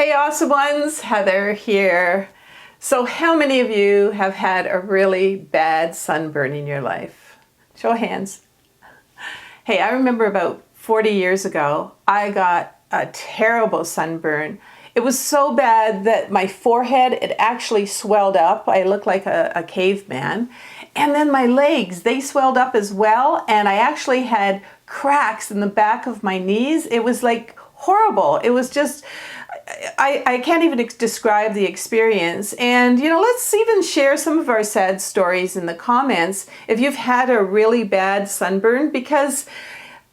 Hey awesome ones, Heather here. So how many of you have had a really bad sunburn in your life? Show of hands. Hey, I remember about 40 years ago, I got a terrible sunburn. It was so bad that my forehead, it actually swelled up. I looked like a caveman. And then my legs, they swelled up as well. And I actually had cracks in the back of my knees. It was like horrible. It was just, I can't even describe the experience. And let's even share some of our sad stories in the comments if you've had a really bad sunburn, because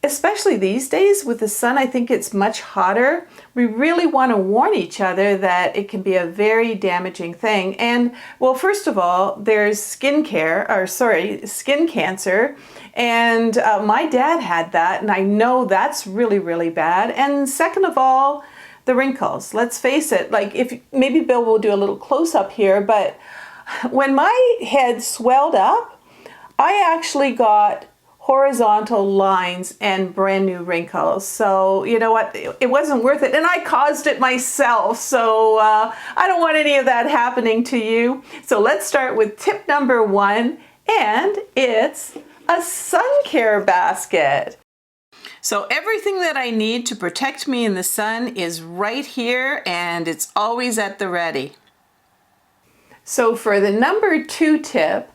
especially these days with the sun, I think it's much hotter. We really want to warn each other that it can be a very damaging thing. And well, first of all, there's skin cancer. And my dad had that, and I know that's really, really bad. And second of all, the wrinkles. Let's face it, like if maybe Bill will do a little close up here, but when my head swelled up, I actually got horizontal lines and brand new wrinkles. So you know what, it wasn't worth it, and I caused it myself. So I don't want any of that happening to you. So let's start with tip number 1, and it's a sun care basket. So everything that I need to protect me in the sun is right here, and it's always at the ready. So for the number 2 tip,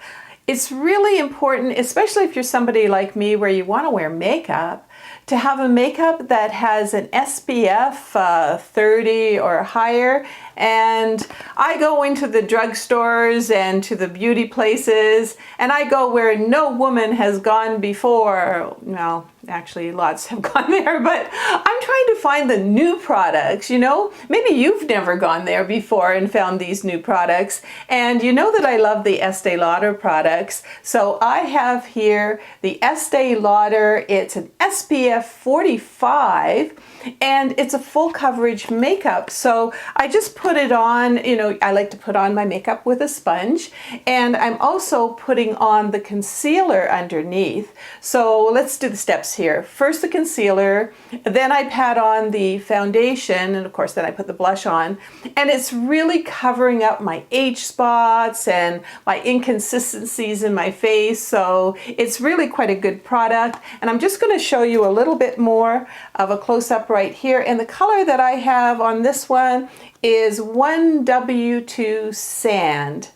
it's really important, especially if you're somebody like me where you want to wear makeup, to have a makeup that has an SPF 30 or higher. And I go into the drugstores and to the beauty places, and I go where no woman has gone before. Well, actually lots have gone there, but I'm trying to find the new products. Maybe you've never gone there before and found these new products. And you know that I love the Estee Lauder products. So I have here the Estee Lauder. It's an SPF 45, and it's a full coverage makeup. So I just put it on. I like to put on my makeup with a sponge, and I'm also putting on the concealer underneath. So let's do the steps here. First the concealer, then I pat on the foundation, and of course then I put the blush on, and it's really covering up my age spots and my inconsistencies in my face. So it's really quite a good product, and I'm just going to show you a little bit more of a close-up right here. And the color that I have on this one is 1W2 Sand.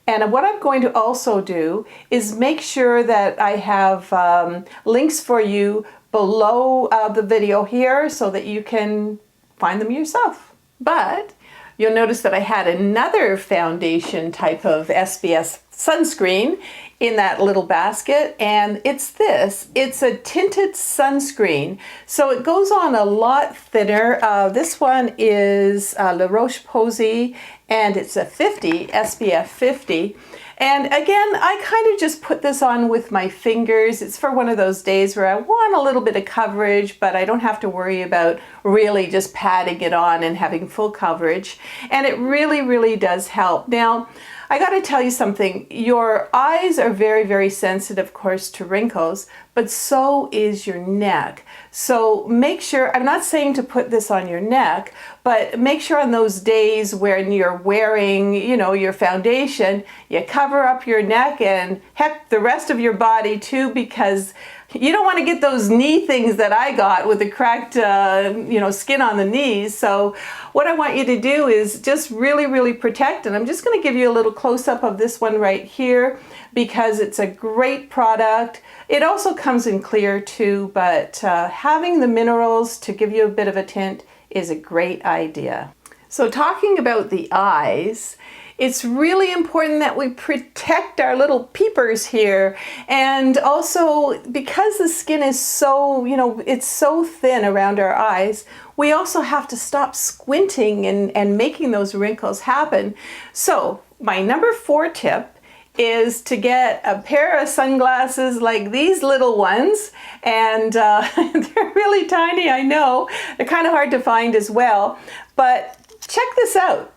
And what I'm going to also do is make sure that I have links for you below the video here so that you can find them yourself. But you'll notice that I had another foundation type of SPF sunscreen in that little basket, and it's this. It's a Tinted Sunscreen. So it goes on a lot thinner. This one is La Roche-Posay, and it's a 50, SPF 50. And again, I kind of just put this on with my fingers. It's for one of those days where I want a little bit of coverage, but I don't have to worry about really just patting it on and having full coverage. And it really, really does help. Now, I got to tell you something. Your eyes are very, very sensitive, of course, to wrinkles, but so is your neck. So make sure, I'm not saying to put this on your neck, but make sure on those days when you're wearing, your foundation, you cover up your neck and heck, the rest of your body too, because you don't want to get those knee things that I got with the cracked, skin on the knees. So what I want you to do is just really, really protect. And I'm just going to give you a little close-up of this one right here because it's a great product. It also comes in clear too, but having the minerals to give you a bit of a tint is a great idea. So talking about the eyes, it's really important that we protect our little peepers here. And also because the skin is so, it's so thin around our eyes, we also have to stop squinting and making those wrinkles happen. So my number 4 tip is to get a pair of sunglasses like these little ones. And they're really tiny, I know. They're kind of hard to find as well. But check this out.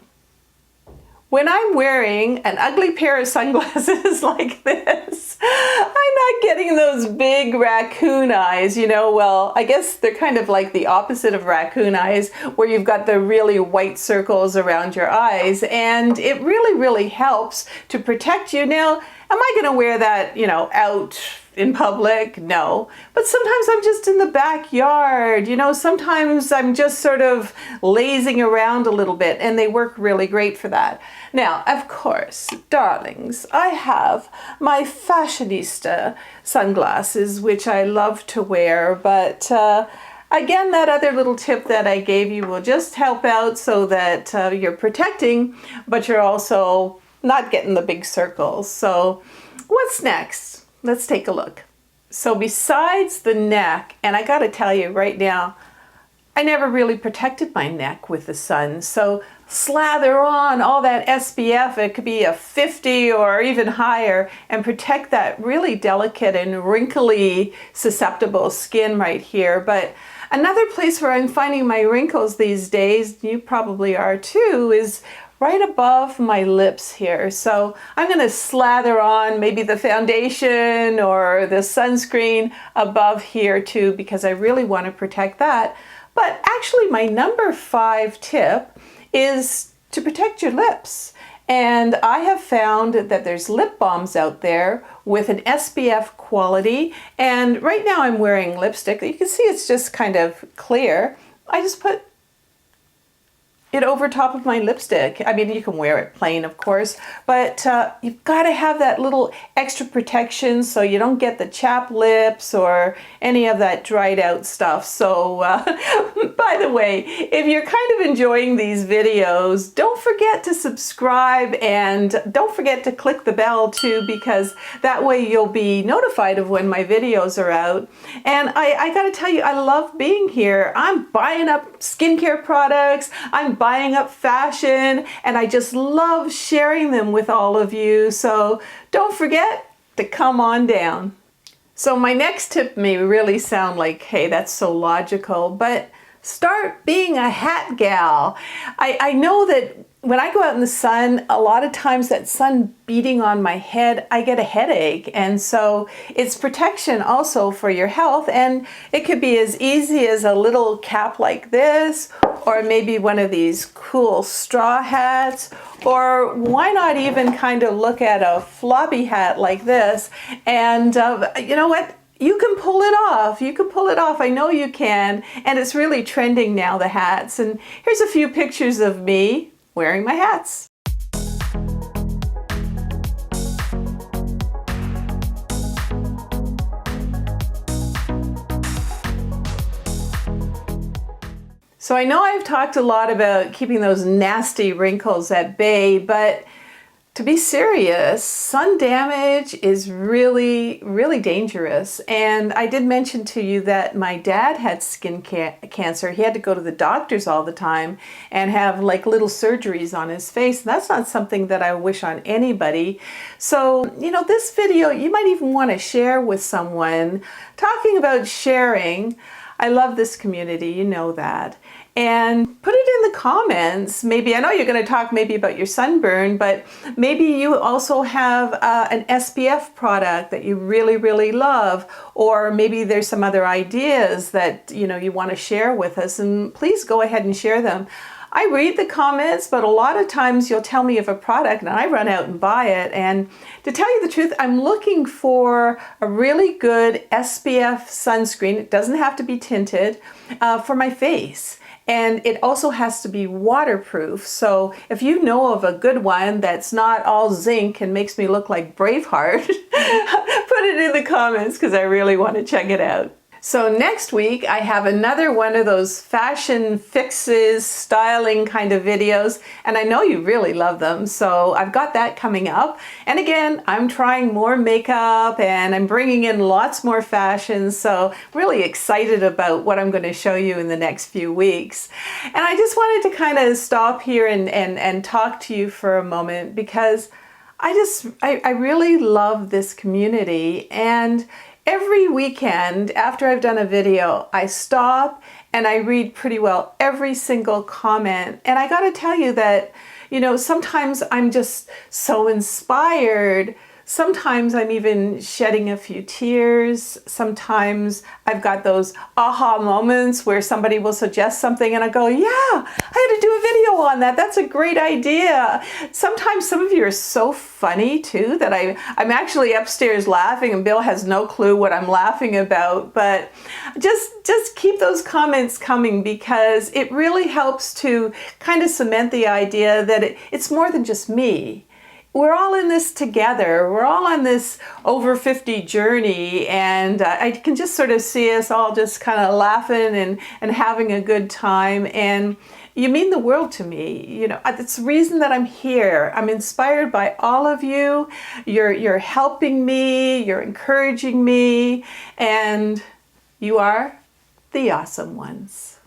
When I'm wearing an ugly pair of sunglasses like this, I'm not getting those big raccoon eyes, you know. Well, I guess they're kind of like the opposite of raccoon eyes, where you've got the really white circles around your eyes, and it really, really helps to protect you. Now, am I going to wear that, you know, out in public? No. But sometimes I'm just in the backyard, you know, sometimes I'm just sort of lazing around a little bit, and they work really great for that. Now, of course, darlings, I have my fashionista sunglasses, which I love to wear, but again, that other little tip that I gave you will just help out so that you're protecting, but you're also not getting the big circles. So what's next? Let's take a look. So besides the neck, and I gotta tell you right now, I never really protected my neck with the sun. So slather on all that SPF, it could be a 50 or even higher, and protect that really delicate and wrinkly, susceptible skin right here. But another place where I'm finding my wrinkles these days, you probably are too, is right above my lips here. So I'm going to slather on maybe the foundation or the sunscreen above here too, because I really want to protect that. But actually my number 5 tip is to protect your lips. And I have found that there's lip balms out there with an SPF quality. And right now I'm wearing lipstick. You can see it's just kind of clear. I just put it over top of my lipstick. I mean, you can wear it plain, of course, but you've got to have that little extra protection so you don't get the chapped lips or any of that dried out stuff. So, by the way, if you're kind of enjoying these videos, don't forget to subscribe and don't forget to click the bell too, because that way you'll be notified of when my videos are out. And I gotta tell you, I love being here. I'm buying up skincare products, I'm buying up fashion, and I just love sharing them with all of you. So don't forget to come on down. So my next tip may really sound like, hey, that's so logical, but start being a hat gal. I know that when I go out in the sun, a lot of times that sun beating on my head, I get a headache. And so it's protection also for your health. And it could be as easy as a little cap like this, or maybe one of these cool straw hats, or why not even kind of look at a floppy hat like this. And you know what? You can pull it off. You can pull it off. I know you can. And it's really trending now, the hats. And here's a few pictures of me wearing my hats. So I know I've talked a lot about keeping those nasty wrinkles at bay, but to be serious, sun damage is really, really dangerous. And I did mention to you that my dad had skin cancer. He had to go to the doctors all the time and have like little surgeries on his face. And that's not something that I wish on anybody. So, you know, this video, you might even want to share with someone. Talking about sharing, I love this community, you know that. And put it in the comments. Maybe, I know you're going to talk maybe about your sunburn, but maybe you also have an SPF product that you really, really love, or maybe there's some other ideas that you want to share with us, and please go ahead and share them. I read the comments, but a lot of times you'll tell me of a product and I run out and buy it. And to tell you the truth, I'm looking for a really good SPF sunscreen. It doesn't have to be tinted for my face. And it also has to be waterproof. So if you know of a good one that's not all zinc and makes me look like Braveheart, put it in the comments because I really want to check it out. So next week, I have another one of those fashion fixes, styling kind of videos, and I know you really love them, so I've got that coming up. And again, I'm trying more makeup, and I'm bringing in lots more fashion, so really excited about what I'm going to show you in the next few weeks. And I just wanted to kind of stop here and talk to you for a moment, because I really love this community. And every weekend after I've done a video, I stop and I read pretty well every single comment. And I got to tell you that, you know, sometimes I'm just so inspired. Sometimes I'm even shedding a few tears. Sometimes I've got those aha moments where somebody will suggest something and I go, yeah, I had to do a video on that. That's a great idea. Sometimes some of you are so funny too that I'm actually upstairs laughing and Bill has no clue what I'm laughing about. But just keep those comments coming, because it really helps to kind of cement the idea that it's more than just me. We're all in this together. We're all on this over 50 journey, and I can just sort of see us all just kind of laughing and having a good time. And you mean the world to me. You know, it's the reason that I'm here. I'm inspired by all of you. You're helping me, you're encouraging me, and you are the awesome ones.